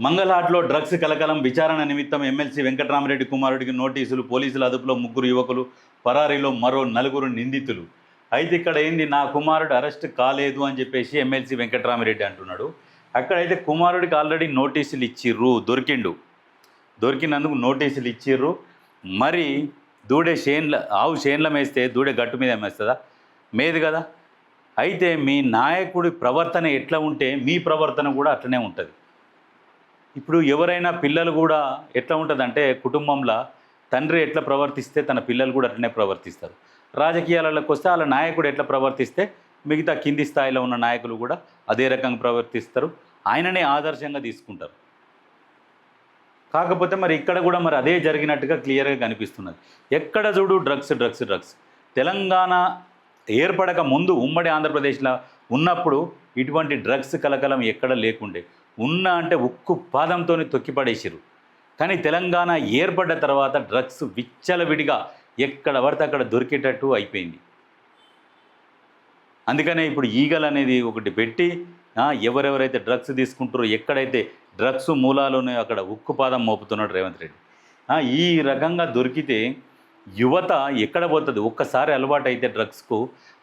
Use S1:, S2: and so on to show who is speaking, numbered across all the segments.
S1: మంగళహాట్లో drugs కలకలం విచారణ నిమిత్తం ఎమ్మెల్సీ వెంకట్రామరెడ్డి కుమారుడికి నోటీసులు, పోలీసుల అదుపులో 3 యువకులు, పరారీలో మరో 4 నిందితులు. అయితే ఇక్కడ ఏంది, నా కుమారుడు అరెస్ట్ కాలేదు అని చెప్పేసి ఎమ్మెల్సీ వెంకట్రామరెడ్డి అంటున్నాడు. అక్కడైతే కుమారుడికి ఆల్రెడీ నోటీసులు ఇచ్చిర్రు, దొరికినందుకు నోటీసులు ఇచ్చిర్రు. మరి ఆవు చేన్ల మేస్తే దూడే గట్టు మీద మేస్తుందా? మేది కదా. అయితే మీ నాయకుడి ప్రవర్తన ఎట్లా ఉంటే మీ ప్రవర్తన కూడా అట్లనే ఉంటుంది. ఇప్పుడు ఎవరైనా పిల్లలు కూడా ఎట్లా ఉంటుందంటే, కుటుంబంలో తండ్రి ఎట్లా ప్రవర్తిస్తే తన పిల్లలు కూడా అట్లనే ప్రవర్తిస్తారు. రాజకీయాలకు వస్తే వాళ్ళ నాయకుడు ఎట్లా ప్రవర్తిస్తే మిగతా కింది స్థాయిలో ఉన్న నాయకులు కూడా అదే రకంగా ప్రవర్తిస్తారు, ఆయననే ఆదర్శంగా తీసుకుంటారు. కాకపోతే మరి ఇక్కడ కూడా మరి అదే జరిగినట్టుగా క్లియర్గా కనిపిస్తున్నది. ఎక్కడ చూడు డ్రగ్స్. తెలంగాణ ఏర్పడక ముందు ఉమ్మడి ఆంధ్రప్రదేశ్లో ఉన్నప్పుడు ఇటువంటి డ్రగ్స్ కలకలం ఎక్కడ లేకుండే. అంటే ఉక్కు పాదంతో తొక్కిపడేసిరు. కానీ తెలంగాణ ఏర్పడ్డ తర్వాత డ్రగ్స్ విచ్చలవిడిగా ఎక్కడ పడితే అక్కడ దొరికేటట్టు అయిపోయింది. అందుకనే ఇప్పుడు ఈగల్ అనేది ఒకటి పెట్టి ఎవరెవరైతే డ్రగ్స్ తీసుకుంటారో, ఎక్కడైతే డ్రగ్స్ మూలాలోనే అక్కడ ఉక్కుపాదం మోపుతున్నాడు రేవంత్ రెడ్డి. ఈ రకంగా దొరికితే యువత ఎక్కడ పోతుంది? ఒక్కసారి అలవాటు అయితే డ్రగ్స్కు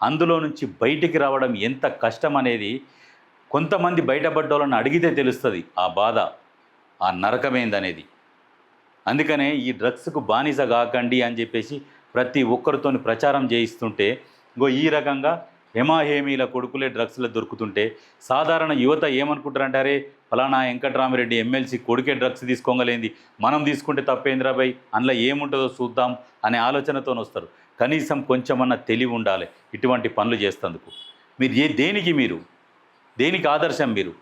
S1: అందులో నుంచి బయటికి రావడం ఎంత కష్టం అనేది కొంతమంది బయటపడ్డోళ్ళని అడిగితే తెలుస్తుంది ఆ బాధ, ఆ నరకమేందనేది. అందుకనే ఈ డ్రగ్స్కు బానిస కాకండి అని చెప్పేసి ప్రతి ఒక్కరితో ప్రచారం చేయిస్తుంటే ఈ రకంగా హేమాహేమీల కొడుకులే డ్రగ్స్లో దొరుకుతుంటే సాధారణ యువత ఏమనుకుంటారంటే, అరే ఫలానా వెంకట్రామరెడ్డి ఎమ్మెల్సీ కొడుకే డ్రగ్స్ తీసుకోగలేంది, మనం తీసుకుంటే తప్పేంద్రాబాయ్, అందులో ఏముంటుందో చూద్దాం అనే ఆలోచనతో వస్తారు. కనీసం కొంచెమన్నా తెలివి ఉండాలి ఇటువంటి పనులు చేస్తేందుకు. దేనికి ఆదర్శం మీరు?